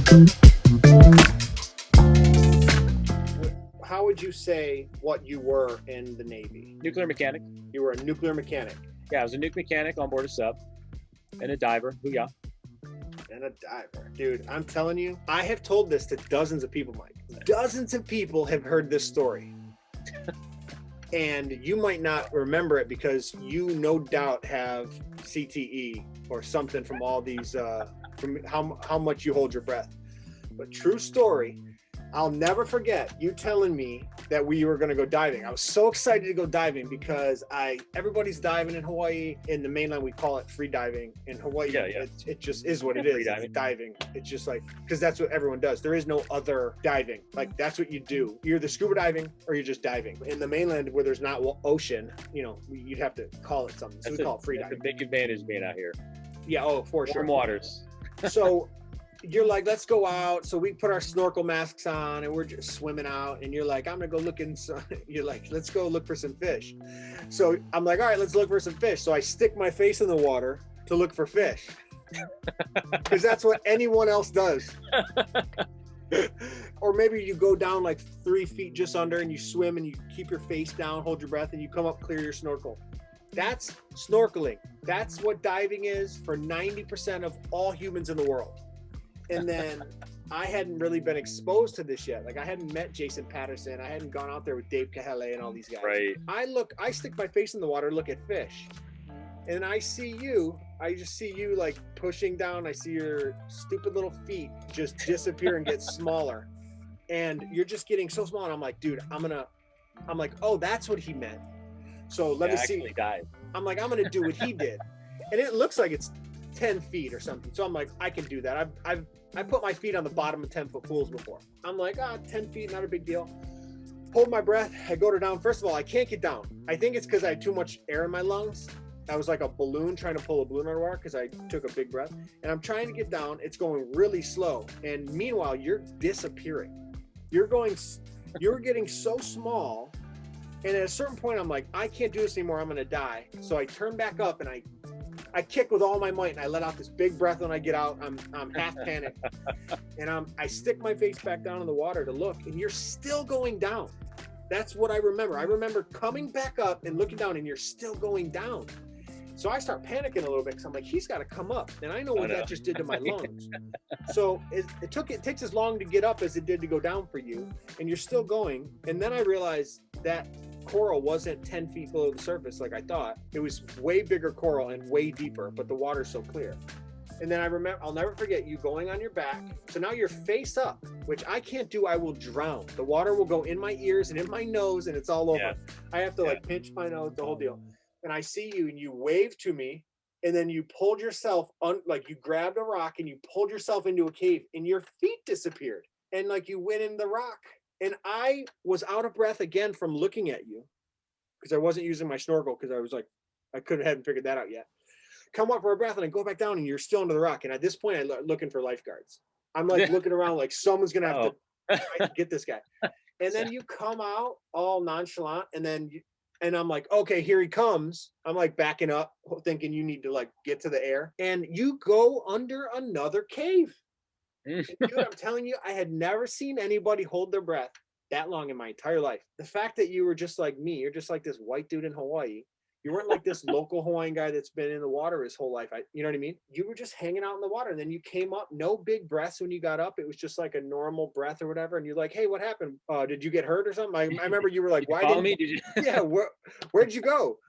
How would you say what you were in the Navy? Nuclear mechanic. You were a nuclear mechanic. Yeah, I was a nuke mechanic on board a sub and a diver. Booyah. And a diver. Dude, I'm telling you, I have told this to dozens of people, Mike. Dozens of people have heard this story. And you might not remember it because you no doubt have CTE or something from all these, from how much you hold your breath. But true story, I'll never forget you telling me that we were going to go diving. I was so excited to go diving because everybody's diving in Hawaii. In the mainland, we call it free diving. In Hawaii, it just is what it is. It's diving. It's just like, because that's what everyone does. There is no other diving. Like, that's what you do. You're either scuba diving or you're just diving. In the mainland, where there's not ocean, you'd have to call it something. So we call it free diving. That's a big advantage being out here. Yeah, for sure. Warm waters. So you're like, let's go out. So we put our snorkel masks on and we're just swimming out. And you're like, I'm gonna go look in some, you're like, let's go look for some fish. So I'm like, all right, let's look for some fish. So I stick my face in the water to look for fish. Because that's what anyone else does. Or maybe you go down like 3 feet just under and you swim and you keep your face down, hold your breath, and you come up, clear your snorkel. That's snorkeling. That's what diving is for 90% of all humans in the world. And then I hadn't really been exposed to this yet. Like, I hadn't met Jason Patterson. I hadn't gone out there with Dave Kahele and all these guys. Right. I stick my face in the water, look at fish. And I just see you like pushing down. I see your stupid little feet just disappear and get smaller. And you're just getting so small. And I'm like, dude, I'm like, oh, that's what he meant. So let me see. Dive. I'm like, I'm going to do what he did. And it looks like it's 10 feet or something. So I'm like, I can do that. I put my feet on the bottom of 10-foot pools before. I'm like, 10 feet, not a big deal. Hold my breath. I go down. First of all, I can't get down. I think it's because I had too much air in my lungs. I was like a balloon trying to pull a balloon underwater because I took a big breath. And I'm trying to get down. It's going really slow. And meanwhile, you're disappearing. You're getting so small. And at a certain point, I'm like, I can't do this anymore. I'm going to die. So I turn back up and I kick with all my might and I let out this big breath when I get out. I'm half panicked. And I stick my face back down in the water to look, and you're still going down. That's what I remember. I remember coming back up and looking down, and you're still going down. So I start panicking a little bit because I'm like, he's got to come up. And I know what that just did to my lungs. So it takes as long to get up as it did to go down for you. And you're still going. And then I realized that coral wasn't 10 feet below the surface like I thought. It was way bigger coral and way deeper, but the water's so clear. And then I'll never forget you going on your back. So now you're face up, which I can't do. I will drown. The water will go in my ears and in my nose, and it's all over. Yeah. I have to pinch my nose, the whole deal. And I see you and you wave to me, and then you pulled yourself like you grabbed a rock and you pulled yourself into a cave and your feet disappeared. And like you went in the rock. And I was out of breath again from looking at you because I wasn't using my snorkel because I was like, hadn't figured that out yet. Come up for a breath and I go back down and you're still under the rock. And at this point, I'm looking for lifeguards. I'm like looking around like someone's going to have to get this guy. And then you come out all nonchalant and I'm like, okay, here he comes. I'm like backing up thinking you need to like get to the air. And you go under another cave. And dude, I'm telling you, I had never seen anybody hold their breath that long in my entire life. The fact that you were just like me, you're just like this white dude in Hawaii. You weren't like this local Hawaiian guy that's been in the water his whole life. You know what I mean? You were just hanging out in the water. And then you came up, no big breaths when you got up. It was just like a normal breath or whatever. And you're like, hey, what happened? Did you get hurt or something? I remember you were like, why didn't you? Yeah, where'd you go?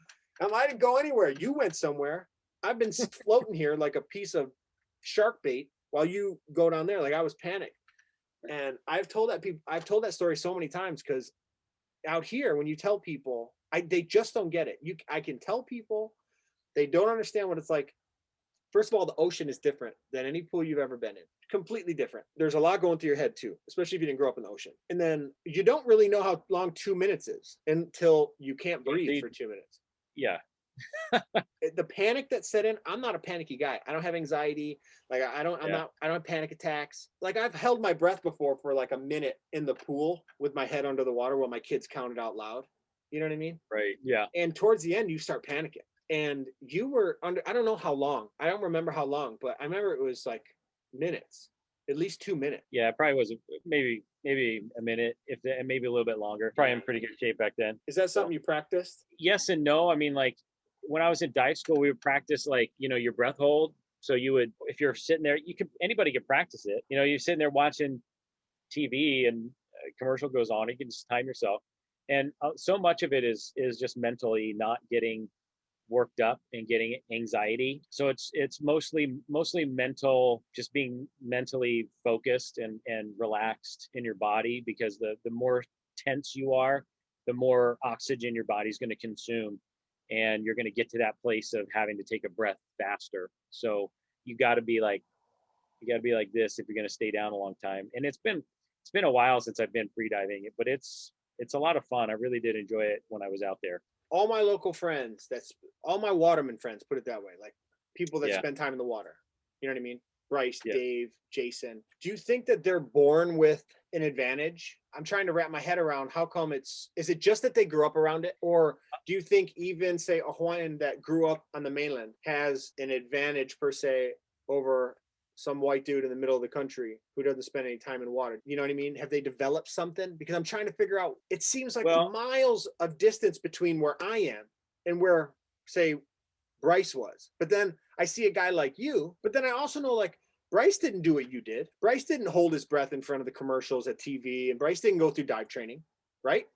I didn't go anywhere. You went somewhere. I've been floating here like a piece of shark bait while you go down there. Like I was panicked. And I've told that story so many times because out here, when you tell people, they just don't get it. I can tell people, they don't understand what it's like. First of all, the ocean is different than any pool you've ever been in. Completely different. There's a lot going through your head too, especially if you didn't grow up in the ocean. And then you don't really know how long 2 minutes is until you can't breathe for 2 minutes. Yeah. The panic that set in, I'm not a panicky guy. I don't have anxiety. Like I don't have panic attacks. Like I've held my breath before for like a minute in the pool with my head under the water while my kids counted out loud. You know what I mean? Right. Yeah. And towards the end, you start panicking. And you were under, I don't know how long. I don't remember how long, but I remember it was like minutes. At least 2 minutes. Yeah, it probably was maybe a minute, if the, and maybe a little bit longer. Probably in pretty good shape back then. Is that So something you practiced? yes and no. I mean, like when I was in dive school, we would practice like your breath hold. So you would, if you're sitting there, you could anybody could practice it. You're sitting there watching TV and a commercial goes on, you can just time yourself. And so much of it is just mentally not getting worked up and getting anxiety. So it's mostly mental, just being mentally focused and relaxed in your body, because the more tense you are, the more oxygen your body's going to consume, and you're going to get to that place of having to take a breath faster. So you got to be like this if you're going to stay down a long time. And it's been a while since I've been free diving, but it's a lot of fun. I really did enjoy it when I was out there. All my local friends, that's all my waterman friends, put it that way, like people that Yeah, spend time in the water. You know what I mean? Bryce, yeah. Dave, Jason. Do you think that they're born with an advantage? I'm trying to wrap my head around how come is it just that they grew up around it? Or do you think even say a Hawaiian that grew up on the mainland has an advantage per se over some white dude in the middle of the country who doesn't spend any time in water? You know what I mean? Have they developed something? Because I'm trying to figure out, it seems like Well, miles of distance between where I am and where, say, Bryce was. But then I see a guy like you, but then I also know like Bryce didn't do what you did. Bryce didn't hold his breath in front of the commercials at TV, and Bryce didn't go through dive training, right?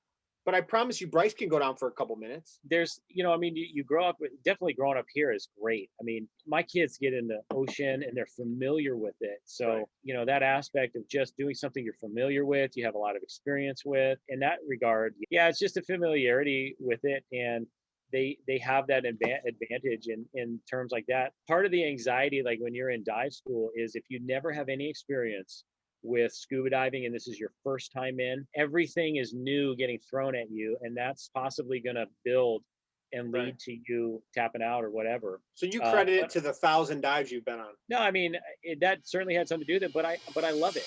But I promise you, Bryce can go down for a couple minutes. there's I mean, you grow up definitely growing up here is great. I mean, my kids get in the ocean and they're familiar with it. So Right. that aspect of just doing something you're familiar with, you have a lot of experience with, in that regard, yeah, it's just a familiarity with it. And they have that advantage in terms like that. Part of the anxiety, like when you're in dive school, is if you never have any experience with scuba diving and this is your first time in, everything is new getting thrown at you, and that's possibly going to build and Right. lead to you tapping out or whatever. So you credit it But to the 1,000 dives you've been on. no, I mean, that certainly had something to do with it, but I love it.